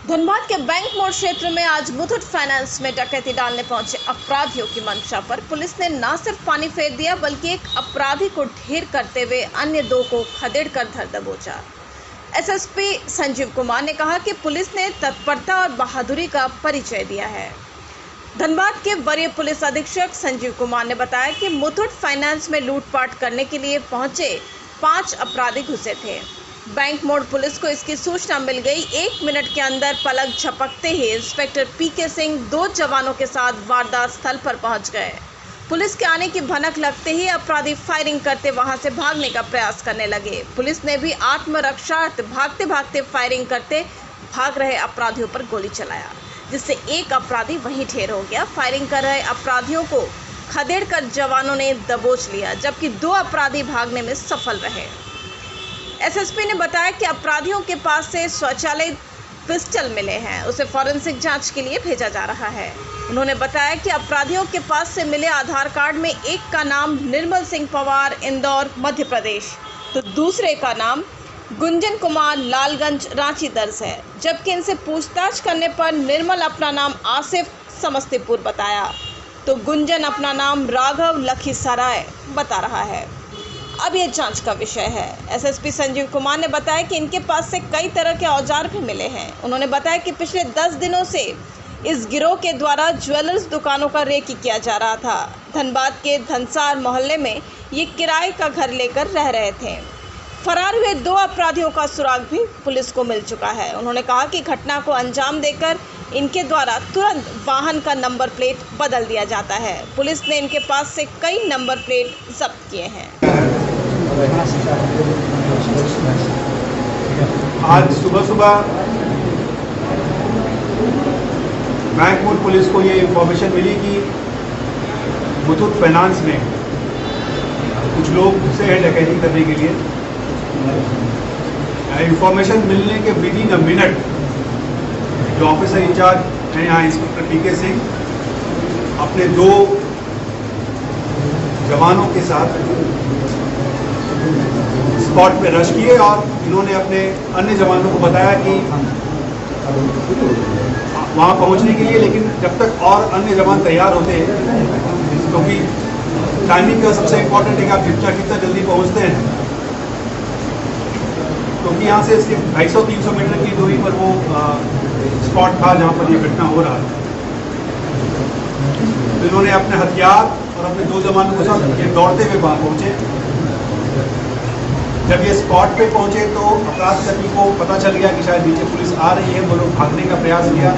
धनबाद के बैंक मोड़ क्षेत्र में आज मुथूट फाइनेंस में डकैती डालने पहुंचे अपराधियों की मंशा पर पुलिस ने न सिर्फ पानी फेर दिया बल्कि एक अपराधी को ढेर करते हुए अन्य दो को खदेड़ कर धर दबोचा। एसएसपी संजीव कुमार ने कहा कि पुलिस ने तत्परता और बहादुरी का परिचय दिया है। धनबाद के वरीय पुलिस अधीक्षक संजीव कुमार ने बताया कि मुथूट फाइनेंस में लूटपाट करने के लिए पहुंचे 5 अपराधी घुसे थे। बैंक मोड़ पुलिस को इसकी सूचना मिल गई। 1 मिनट के अंदर पलक झपकते ही इंस्पेक्टर पीके सिंह 2 जवानों के साथ वारदात स्थल पर पहुंच गए। पुलिस के आने की भनक लगते ही अपराधी फायरिंग करते वहां से भागने का प्रयास करने लगे। पुलिस ने भी आत्मरक्षार्थ भागते भागते फायरिंग करते भाग रहे अपराधियों पर गोली चलाया, जिससे एक अपराधी वहीं ढेर हो गया। फायरिंग कर रहे अपराधियों को खदेड़कर जवानों ने दबोच लिया, जबकि 2 अपराधी भागने में सफल रहे। एसएसपी ने बताया कि अपराधियों के पास से स्वचालित पिस्टल मिले हैं, उसे फॉरेंसिक जांच के लिए भेजा जा रहा है। उन्होंने बताया कि अपराधियों के पास से मिले आधार कार्ड में एक का नाम निर्मल सिंह पवार इंदौर मध्य प्रदेश तो दूसरे का नाम गुंजन कुमार लालगंज रांची दर्ज है, जबकि इनसे पूछताछ करने पर निर्मल अपना नाम आसिफ समस्तीपुर बताया तो गुंजन अपना नाम राघव लखीसराय बता रहा है। अब यह जांच का विषय है। एसएसपी संजीव कुमार ने बताया कि इनके पास से कई तरह के औजार भी मिले हैं। उन्होंने बताया कि पिछले 10 दिनों से इस गिरोह के द्वारा ज्वेलर्स दुकानों का रेकी किया जा रहा था। धनबाद के धनसार मोहल्ले में ये किराए का घर लेकर रह रहे थे। फरार हुए 2 अपराधियों का सुराग भी पुलिस को मिल चुका है। उन्होंने कहा कि घटना को अंजाम देकर इनके द्वारा तुरंत वाहन का नंबर प्लेट बदल दिया जाता है। पुलिस ने इनके पास से कई नंबर प्लेट जब्त किए हैं। आज सुबह बैंक मोड़ पुलिस को ये इन्फॉर्मेशन मिली कि मुथूट फाइनेंस में कुछ लोग घुसे हैं डकैती करने के लिए। इन्फॉर्मेशन मिलने के विद इन अ मिनट जो ऑफिसर इंचार्ज हैं यहाँ इंस्पेक्टर पीके सिंह अपने 2 जवानों के साथ स्पॉट पे रश किए और इन्होंने अपने अन्य जवानों को बताया कि वहाँ पहुँचने के लिए, लेकिन जब तक और अन्य जवान तैयार होते हैं, क्योंकि टाइमिंग का सबसे इम्पोर्टेंट है कि आप कितना जल्दी पहुँचते हैं, क्योंकि यहाँ से सिर्फ 250-300 मीटर की दूरी पर वो स्पॉट था जहाँ पर ये घटना हो रहा था। तो इन्होंने अपने हथियार और अपने 2 जवानों के साथ ये दौड़ते हुए वहाँ पहुँचे। जब ये स्पॉट पे पहुंचे तो अपराधकर्मी को पता चल गया कि शायद नीचे पुलिस आ रही है। वो लोग भागने का प्रयास किया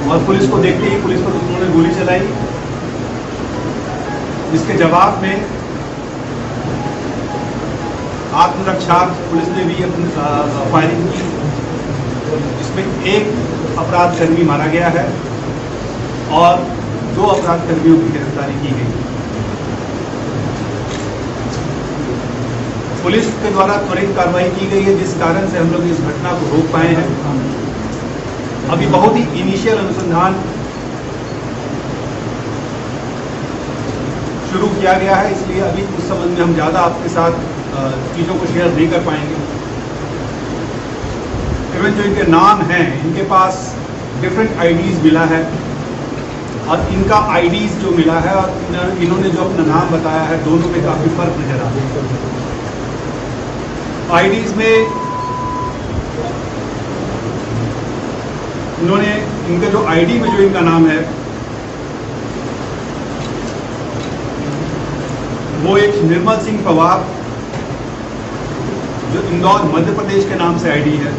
और पुलिस को देखते ही पुलिस पर उन्होंने गोली चलाई, जिसके जवाब में आत्मरक्षार्थ पुलिस ने भी अपनी फायरिंग की। इसमें एक अपराधकर्मी मारा गया है और 2 अपराधकर्मियों की गिरफ्तारी की गई। पुलिस के द्वारा त्वरित कार्रवाई की गई है, जिस कारण से हम लोग इस घटना को रोक पाए हैं। अभी बहुत ही इनिशियल अनुसंधान शुरू किया गया है, इसलिए अभी उस संबंध में हम ज़्यादा आपके साथ चीज़ों को शेयर नहीं कर पाएंगे। इवन जो इनके नाम हैं, इनके पास डिफरेंट आईडीज़ मिला है और इनका आईडीज़ जो मिला है और इन्होंने जो अपना नाम बताया है, दोनों में काफ़ी फर्क नजर आता है। आईडीज़ में इन्होंने इनके जो आईडी में जो इनका नाम है वो एक निर्मल सिंह पवार जो इंदौर मध्य प्रदेश के नाम से आईडी है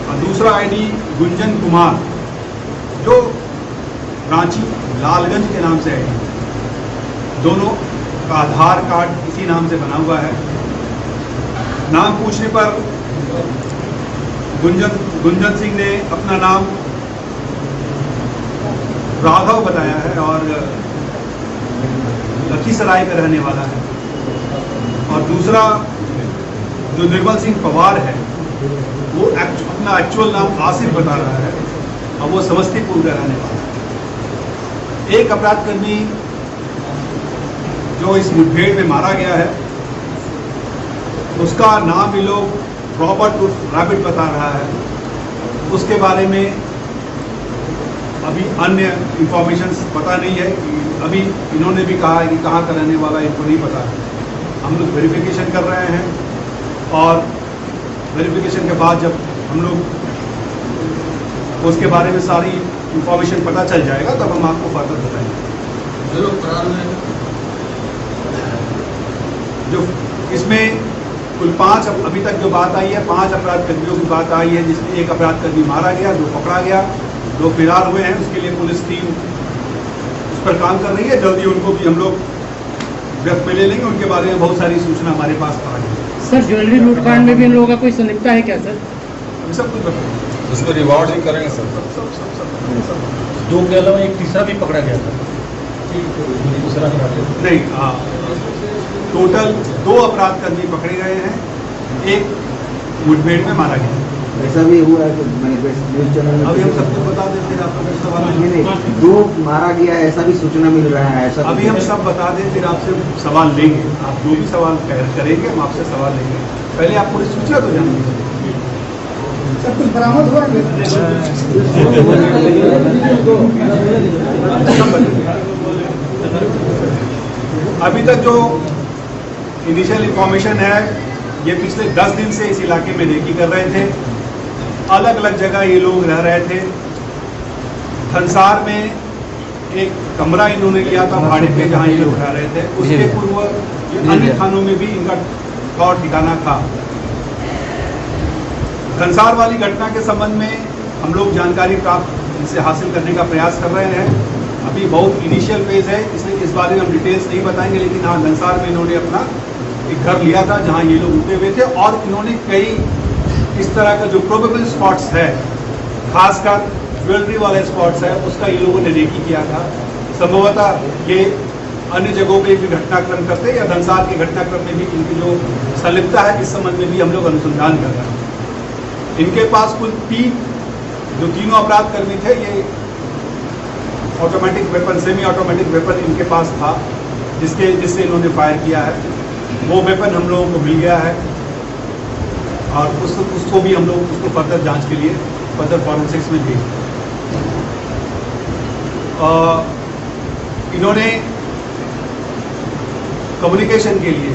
और दूसरा आईडी गुंजन कुमार जो रांची लालगंज के नाम से आईडी है। दोनों का आधार कार्ड इसी नाम से बना हुआ है। नाम पूछने पर गुंजन सिंह ने अपना नाम राघव बताया है और लखीसराय का रहने वाला है और दूसरा जो निर्मल सिंह पवार है वो अपना एक्चुअल नाम आसिफ बता रहा है और वो समस्तीपुर का रहने वाला है। एक अपराधकर्मी जो इस मुठभेड़ में मारा गया है उसका नाम ये लोग रॉबर्ट उर्फ रैबिट बता रहा है उसके बारे में अभी अन्य इंफॉर्मेशन पता नहीं है। अभी इन्होंने भी कहा है कि कहाँ का रहने वाला इनको नहीं पता है। हम लोग वेरिफिकेशन कर रहे हैं और वेरिफिकेशन के बाद जब हम लोग उसके बारे में सारी इंफॉर्मेशन पता चल जाएगा तब हम आपको फर्दर बताएंगे। जो इसमें कुल 5 अभी तक जो बात आई है, 5 अपराध कर्मियों की बात आई है, जिसमें एक अपराध कर्मी मारा गया, 2 पकड़ा गया, 2 फरार हुए हैं। उसके लिए पुलिस टीम उस पर काम कर रही है। जल्दी उनको भी हम लोग गिरफ्त में ले लेंगे। उनके बारे में बहुत सारी सूचना हमारे पास आ गई। सर, ज्वेलरी लूटकांड में भी इन लोगों का कोई संलिप्तता है क्या सर? हम सब कुछ बताएंगे। उसको रिवॉर्ड भी करेंगे सर। सब 2 के अलावा एक तीसरा भी पकड़ा गया था। दूसरा नहीं, टोटल 2 अपराध कर्मी पकड़े गए हैं, एक मुठभेड़ में मारा गया। ऐसा भी हुआ है कि न्यूज चैनल में अभी हम सबको बता देते हैं, आपका कोई सवाल नहीं, नहीं। 2 मारा गया है, ऐसा भी सूचना मिल रहा है। ऐसा अभी हम सब बता दें, फिर आपसे सवाल लेंगे। आप जो भी सवाल करेंगे हम आपसे सवाल लेंगे। पहले आप पूरी सूचना तो जानेंगे। सब कुछ बरामद हुआ है? अभी तक जो इनिशियल इंफॉर्मेशन है, ये पिछले 10 दिन से इस इलाके में रेकी कर रहे थे। अलग अलग जगह ये लोग रह रहे थे। धनसार में एक कमरा इन्होंने लिया था भाड़े पे, जहाँ ये लोग रह रहे थे। उसके पूर्व अन्य थानों में भी इनका ठौर ठिकाना था। धनसार वाली घटना के संबंध में हम लोग जानकारी प्राप्त इनसे हासिल करने का प्रयास कर रहे हैं। अभी बहुत इनिशियल फेज है, इसलिए इस बारे में हम डिटेल्स नहीं बताएंगे। लेकिन हाँ, धनसार में इन्होंने अपना एक घर लिया था जहां ये लोग रुके हुए थे, और इन्होंने कई इस तरह का जो प्रोबेबल स्पॉट्स है, खासकर ज्वेलरी वाले स्पॉट्स है, उसका ये लोगों ने रेकी किया था। संभवतः ये अन्य जगहों पे भी घटनाक्रम करते या धनसार के घटनाक्रम में भी इनकी जो संलिप्तता है, इस संबंध में भी हम लोग अनुसंधान कर रहे हैं। इनके पास कुल 3 जो तीनों अपराध कर्मी थे, ये automatic weapon, semi automatic weapon इनके पास था, जिससे इन्होंने फायर किया है। वो वेपन हम लोगों को मिल गया है और उसको भी हम लोग उसको फर्दर जांच के लिए फर्दर फॉरेंसिक्स में भेज दिया। इन्होंने कम्युनिकेशन के लिए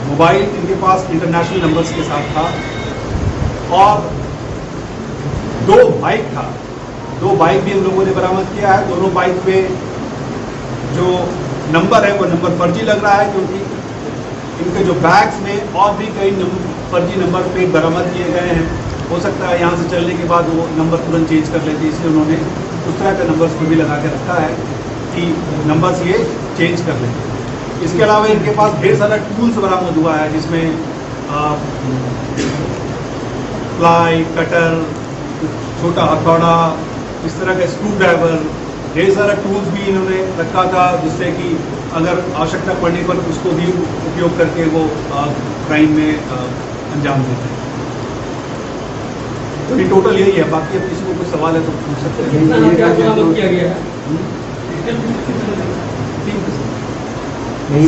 मोबाइल इनके पास इंटरनेशनल नंबर्स के साथ था, और 2 बाइक था। 2 बाइक भी हम लोगों ने बरामद किया है। दोनों बाइक पे जो नंबर है वो नंबर फर्जी लग रहा है, क्योंकि इनके जो बैग्स में और भी कई फर्जी नंबर प्लेट बरामद किए गए हैं। हो सकता है यहाँ से चलने के बाद वो नंबर तुरंत चेंज कर लेते, इसलिए उन्होंने उस तरह के नंबर्स को भी लगा के रखा है कि नंबर्स ये चेंज कर लेते। इसके अलावा इनके पास ढेर सारा टूल्स बरामद हुआ है, जिसमें प्लाई, कटर, छोटा हथौड़ा, इस तरह का स्क्रू ड्राइवर, ढेर सारा टूल्स भी इन्होंने रखा था, जिससे कि अगर आवश्यकता पड़ने पर उसको भी उपयोग करके वो क्राइम में अंजाम देते हैं। तो ये टोटल यही है। बाकी अब किसी को कोई सवाल है तो पूछ सकते हैं। नहीं,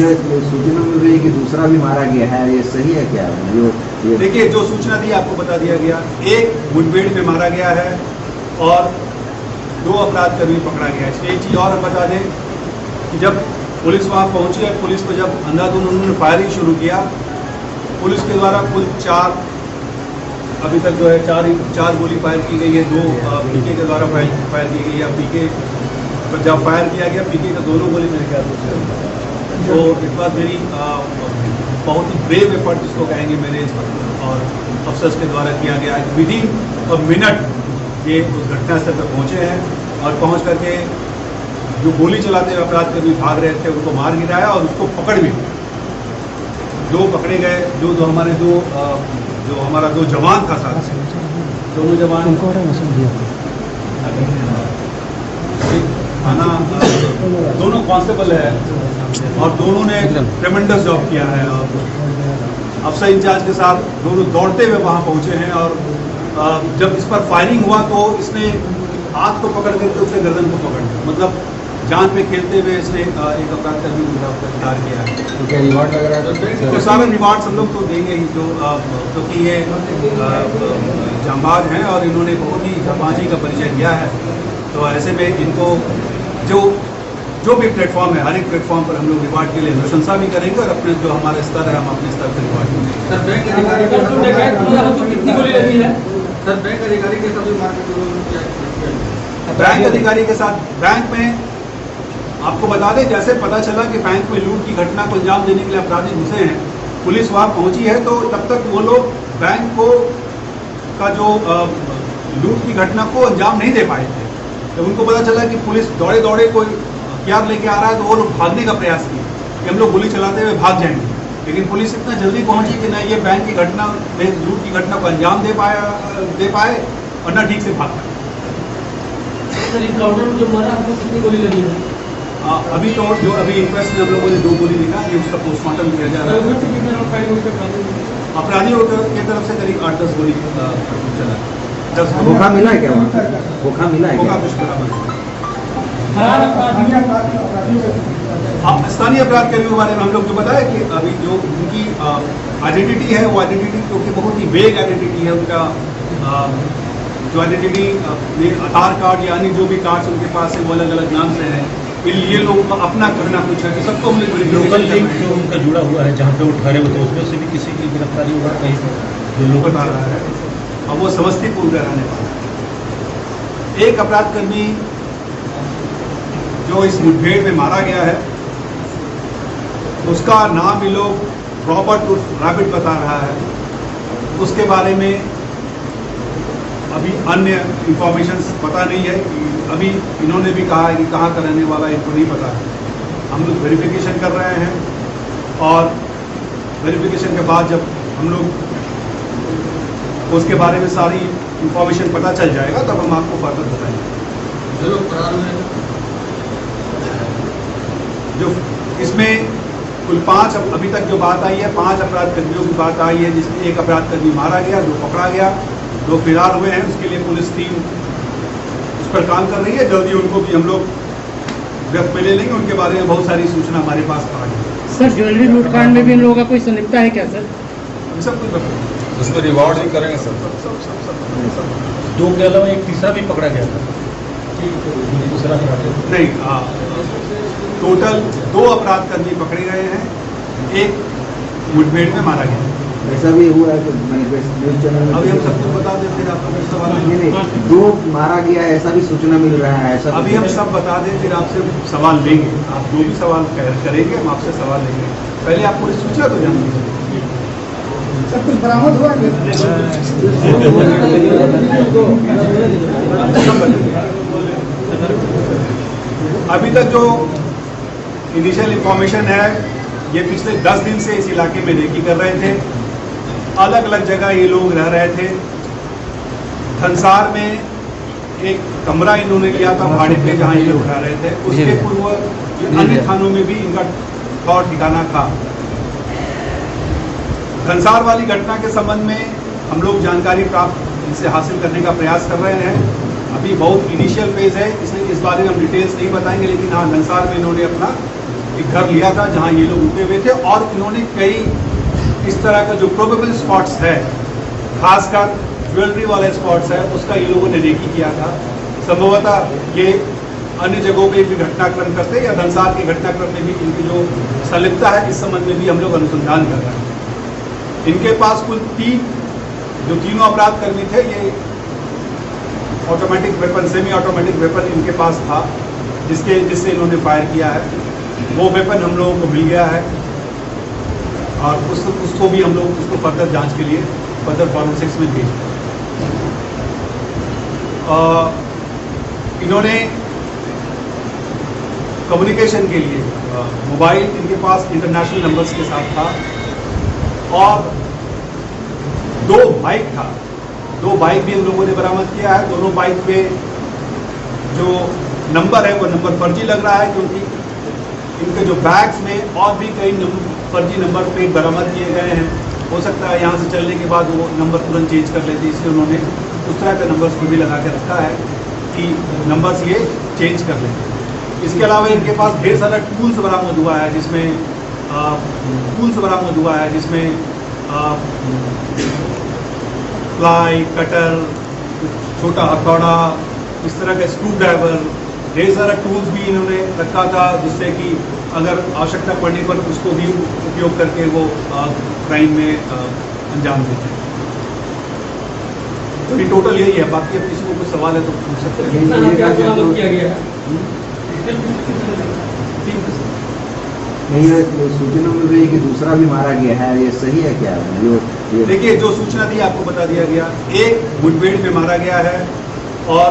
सूचना मिल रही है कि दूसरा भी मारा गया है, ये सही है क्या? देखिए, जो सूचना दी आपको बता दिया गया। एक मुठभेड़ में मारा गया है और 2 अपराध कर्मी पकड़ा गया है। इसमें एक चीज़ और हम बता दें कि जब पुलिस वहाँ पहुंची है, पुलिस को जब अंधाधुंध उन्होंने फायरिंग शुरू किया, पुलिस के द्वारा कुल 4 अभी तक जो है 4 गोली फायर की गई है। 2 पीके के द्वारा फायर की गई है। पीके जब फायर किया गया, पीके का दोनों गोली मेरे ख्याल से, तो इस बात मेरी बहुत ही ब्रेव एफर्ट जिसको कहेंगे मेरे और अफसर्स के द्वारा किया गया है। विदिन अ मिनट ये उस घटनास्थल पर पहुँचे हैं और पहुँच करके जो गोली चलाते हुए अपराध कर्मी भाग रहे थे उनको मार गिराया और उसको पकड़ भी 2 पकड़े गए। जो हमारा 2 जवान था साथ, दोनों जवान थाना दोनों कांस्टेबल है और दोनों ने ट्रेमेंडस जॉब किया है। और अफसर इंचार्ज के साथ दोनों दौड़ते हुए वहाँ पहुँचे हैं और जब इस पर फायरिंग हुआ तो इसने हाथ को पकड़ करके उसने गर्दन को पकड़ लिया। मतलब जान पे खेलते हुए इसने एक अपराध कर्मी को गिरफ्तार किया है। तो क्या रिवॉर्ड वगैरह तो सारे रिवार्ड हम लोग तो देंगे ही, जो क्योंकि ये जांबाज हैं और इन्होंने बहुत ही जांबाजी का परिचय दिया है। तो ऐसे में इनको जो भी प्लेटफॉर्म है, हर एक प्लेटफॉर्म पर हम लोग रिवार्ड के लिए अनुशंसा भी करेंगे और अपने जो हमारा स्तर है हम अपने स्तर पर रिवार्ड देंगे। सर बैंक अधिकारी कितनी गोली लगी है? सर बैंक अधिकारी के साथ बैंक अधिकारी के साथ बैंक में आपको बता दें, जैसे पता चला कि बैंक में लूट की घटना को अंजाम देने के लिए अपराधी घुसे हैं, पुलिस वहां पहुंची है, तो तब तक वो लोग बैंक को का जो लूट की घटना को अंजाम नहीं दे पाए थे। जब उनको पता चला कि पुलिस दौड़े दौड़े कोई हथियार लेके आ रहा है, तो वो लोग भागने का प्रयास किए कि हम लोग गोली चलाते हुए भाग जाएंगे, लेकिन पुलिस इतना जल्दी पहुंची कि न ये बैंक की घटना में लूट की घटना को अंजाम दे पाए और न ठीक से भाग पाए। सर इनकाउंटर में जो मारा आपको कितनी गोली लगी है? अभी तो जो अभी इंक्वेस्ट में हम लोगों ने 2 गोली निकाला, ये उसका पोस्टमार्टम किया जा रहा है। अपराधियों की तरफ से करीब 8-10 गोली चला। 10 धोखा मिला है क्या वहाँ? धोखा मिला है क्या? कुछ बराबर। स्थानीय अपराध कर्मियों के बारे में हम लोग जो बताया कि अभी जो उनकी आइडेंटिटी है, वो आइडेंटिटी क्योंकि बहुत ही वेग आइडेंटिटी है उनका, जो आइडेंटिटी आधार कार्ड या अन्य जो भी कार्ड्स उनके पास है वो अलग अलग नाम से हैं। ये लोगों का अपना करना कुछ है कि सबको हम लोकल लिंक जो उनका जुड़ा हुआ है जहाँ पे वो ठहरे हुए थे, उसमें से भी किसी की गिरफ्तारी हुआ कहीं जो लोग बता रहा है, और वो समस्तीपुर का रहने वाला। एक अपराध कर्मी जो इस मुठभेड़ में मारा गया है, उसका नाम ये लोग रॉबर्ट उर्फ रैबिट बता रहा है। उसके बारे में अभी अन्य इंफॉर्मेशन पता नहीं है। अभी इन्होंने भी कहा है कि कहाँ का रहने वाला इनको नहीं पता है। हम लोग वेरिफिकेशन कर रहे हैं और वेरिफिकेशन के बाद जब हम लोग उसके बारे में सारी इंफॉर्मेशन पता चल जाएगा तब हम आपको फर्दर बताएंगे। जो लोग फरार हुए हैं, जो इसमें कुल 5 अभी तक जो बात आई है, 5 अपराध कर्मियों की बात आई है, जिसमें एक अपराध कर्मी मारा गया, 2 पकड़ा गया, 2 फरार हुए हैं। उसके लिए पुलिस टीम उस पर काम कर रही है। जल्दी उनको भी हम लोग गिरफ्त में ले लेंगे। उनके बारे में बहुत सारी सूचना हमारे पास आ गई है। सर ज्वेलरी लूटकांड में भी इन लोगों का कोई संलिप्तता है क्या सर? हम सब कुछ बताएंगे। उसमें रिवॉर्ड भी करेंगे सर। सब 2 के अलावा एक तीसरा भी पकड़ा गया था। दूसरा नहीं, टोटल 2 अपराध कर्मी पकड़े गए हैं, एक मुठभेड़ में मारा गया। ऐसा भी हुआ है तो न्यूज चैनल में अभी हम सब कुछ बता दें, फिर आपका कोई सवाल नहीं, नहीं। नहीं, 2 मारा गया है ऐसा भी सूचना मिल रहा है। ऐसा अभी हम सब बता दें, फिर आपसे सवाल लेंगे। आप जो भी सवाल करेंगे हम आपसे सवाल लेंगे। पहले आप पूरी सूचना तो जान लीजिए। सब कुछ बरामद हुआ अभी तक जो इनिशियल इंफॉर्मेशन है, ये पिछले 10 दिन से इस इलाके में रेकी कर रहे थे। अलग अलग जगह ये लोग रह रहे थे। धनसार में एक कमरा इन्होंने लिया था भाड़े पे, जहाँ ये लोग रह रहे थे। उसके पूर्व अन्य थानों में भी इनका और ठिकाना था। धनसार वाली घटना के संबंध में हम लोग जानकारी प्राप्त इनसे हासिल करने का प्रयास कर रहे हैं। अभी बहुत इनिशियल फेज है, इसलिए इस बारे में हम डिटेल्स नहीं बताएंगे, लेकिन हाँ, धनसार में इन्होंने अपना एक घर लिया था जहां ये लोग रुके हुए थे, और इन्होंने कई इस तरह का जो प्रोबेबल स्पॉट्स है, खासकर ज्वेलरी वाले स्पॉट्स है, उसका ये लोगों ने रेकी किया था। संभवतः ये अन्य जगहों पे भी घटनाक्रम करते या धनसार के घटनाक्रम में भी इनकी जो संलिप्तता है, इस संबंध में भी हम लोग अनुसंधान कर रहे हैं। इनके पास कुल 3 अपराध कर्मी थे। ये automatic weapon, semi automatic weapon इनके पास था, जिससे इन्होंने फायर किया है। वो वेपन हम लोगों को मिल गया है और उसको भी हम लोग उसको फर्दर जांच के लिए फर्दर फॉरेंसिक्स में भेज दें। इन्होंने कम्युनिकेशन के लिए मोबाइल इनके पास इंटरनेशनल नंबर्स के साथ था, और 2 बाइक था। 2 बाइक भी हम लोगों ने बरामद किया है। दोनों बाइक पे जो नंबर है वो नंबर फर्जी लग रहा है, क्योंकि इनके जो बैग्स में और भी कई फर्जी नंबर प्लेट बरामद किए गए हैं। हो सकता है यहाँ से चलने के बाद वो नंबर तुरंत चेंज कर लेते, इसलिए उन्होंने उस तरह के नंबर्स को भी लगा के रखा है कि नंबर्स ये चेंज कर लेते। इसके अलावा इनके पास ढेर सारा टूल्स बरामद हुआ है, जिसमें प्लाई, कटर, छोटा हथौड़ा, इस तरह का स्क्रू ड्राइवर, ढेर सारा टूल्स भी इन्होंने रखा था, जिससे कि अगर आवश्यकता पड़ने पर उसको भी उपयोग करके वो क्राइम में अंजाम देते हैं। तो ये टोटल यही है। बाकी अब किसी को कुछ सवाल है तो पूछ सकते हैं। नहीं, सूचना मिल रही है कि दूसरा भी मारा गया है, ये सही है क्या? ये देखिए, जो सूचना थी आपको बता दिया गया। एक मुठभेड़ में मारा गया है और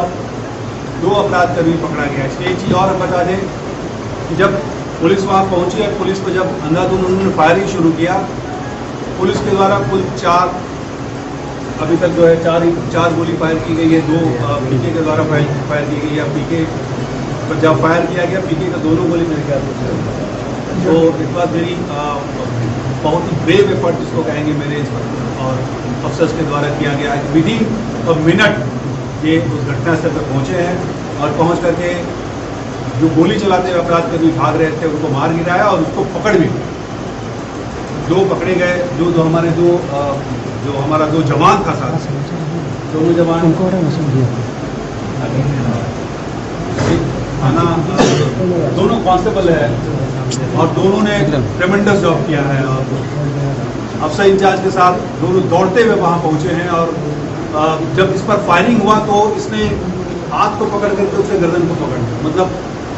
2 अपराध कर्मी पकड़ा गया है। इसलिए एक चीज़ और बता दें कि जब पुलिस वहाँ पहुंची है, पुलिस को जब अंधाधुंध उन्होंने फायरिंग शुरू किया, पुलिस के द्वारा कुल 4 अभी तक जो है 4 गोली फायर की गई है। 2 पीके के द्वारा फायर की गई है। पीके पर जब फायर किया गया, पीके का दोनों गोली मेरे ख्याल से तो इस बात मेरी बहुत ही ब्रेव एफर्ट जिसको कहेंगे मेरे और अफसर्स के द्वारा किया गया है। विदिन अ मिनट ये उस घटनास्थल पर पहुंचे हैं और पहुंच करके जो गोली चलाते हुए अपराध कर्मी भाग रहे थे उनको मार गिराया और उसको पकड़ भी 2 पकड़े गए। जो हमारा 2 जवान था साथ, दोनों जवान थाना दोनों कांस्टेबल है और दोनों ने ट्रेमेंडस जॉब किया है और अफसर इंचार्ज के साथ दोनों दौड़ते हुए वहाँ पहुँचे हैं। और जब इस पर फायरिंग हुआ तो इसने हाथ को पकड़ करके उससे गर्दन को पकड़, मतलब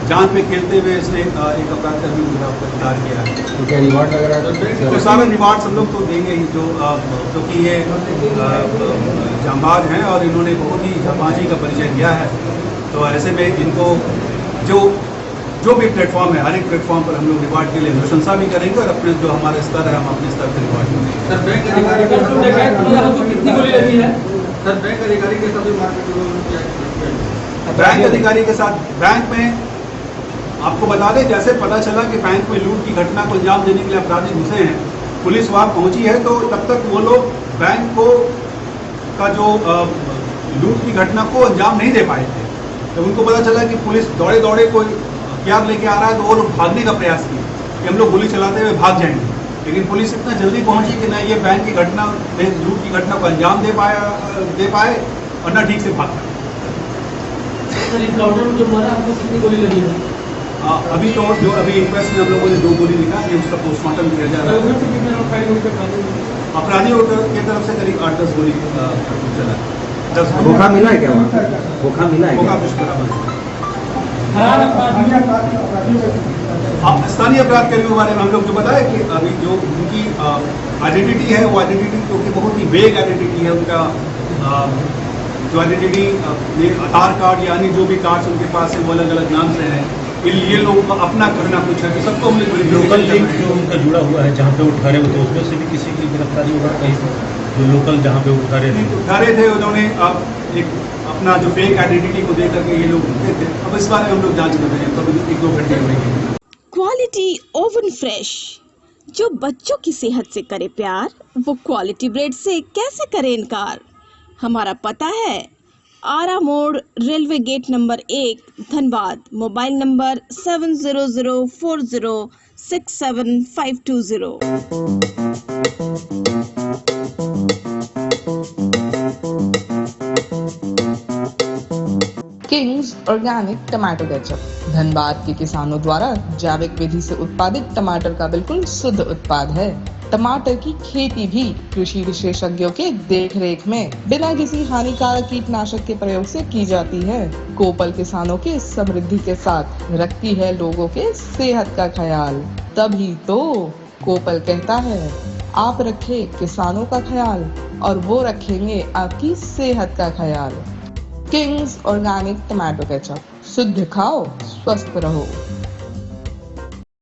जान पे खेलते हुए इसने एक अपराध कर्मी को गिरफ्तार किया है। तो क्या रिवार्ड वगैरह तो सारे रिवार्ड हम लोग तो देंगे ही, क्योंकि ये जांबाज हैं और इन्होंने बहुत ही जांबाजी का परिचय दिया है। तो ऐसे में इनको जो भी प्लेटफॉर्म है, हर एक प्लेटफॉर्म पर हम लोग रिवार्ड के लिए प्रशंसा भी करेंगे और अपने जो हमारे स्तर है हम अपने स्तर पर रिवार्ड करेंगे। सर, बैंक अधिकारी के साथ भी मारपीट बैंक अधिकारी के साथ बैंक में आपको बता दें, जैसे पता चला कि बैंक में लूट की घटना को अंजाम देने के लिए अपराधी घुसे हैं, पुलिस वहाँ पहुँची है, तो तब तक वो लोग बैंक का जो लूट की घटना को अंजाम नहीं दे पाए थे। जब उनको पता चला कि पुलिस दौड़े कोई हथियार लेके आ रहा है, तो वो लोग भागने का प्रयास किए कि हम लोग गोली चलाते हुए भाग जाएंगे। लेकिन पुलिस इतना जल्दी पहुंची कि न ये बैंक की घटना, लूट की घटना को अंजाम दे पाए और न ठीक से भाग पाए। अभी तो जो अभी इंक्वेस्ट में हम लोगों ने 2 गोली निकाली, उसका पोस्टमार्टम किया जा रहा है। अपराधियों की तरफ से करीब 8-10 गोली चला। धोखा मिला है क्या वहाँ? धोखा मिला है क्या? कुछ बराबर स्थानीय अपराध कर्मियों के बारे में हम लोग जो बताया कि अभी जो उनकी आइडेंटिटी है, वो आइडेंटिटी क्योंकि बहुत ही वेग आइडेंटिटी है उनका। जो आइडेंटिटी आधार कार्ड या अन्य जो भी कार्ड्स उनके पास है वो अलग अलग नाम से हैं। ये लोगों का अपना करना कुछ है, सबको हम लोकल लिंक जो उनका जुड़ा हुआ है जहाँ पे वो ठहरे हुए थे, उसमें से भी किसी की गिरफ्तारी होगा कहीं से? जो लोकल जहाँ पे वो ठहरे थे उन्होंने एक अपना जो फेक आइडेंटिटी को देकर के ये लोग थे। अब इस बारे में हम लोग जांच कर रहे हैं, कभी 1-2 घंटे में। क्वालिटी ओवन फ्रेश, जो बच्चों की सेहत से करे प्यार, वो क्वालिटी ब्रेड से कैसे करे इनकार। हमारा पता है आरा मोड़, railway gate number 1, Dhanbad. Mobile number 7004067520। Kings organic tomato ketchup Dhanbad के किसानों द्वारा जैविक विधि से उत्पादित टमाटर का बिल्कुल शुद्ध उत्पाद है। टमाटर की खेती भी कृषि विशेषज्ञों के देखरेख में बिना किसी हानिकारक कीटनाशक के प्रयोग से की जाती है। कोपल किसानों के समृद्धि के साथ रखती है लोगों के सेहत का ख्याल। तभी तो कोपल कहता है, आप रखें किसानों का ख्याल और वो रखेंगे आपकी सेहत का ख्याल। किंग्स ऑर्गेनिक टमाटो केचप, शुद्ध खाओ स्वस्थ रहो।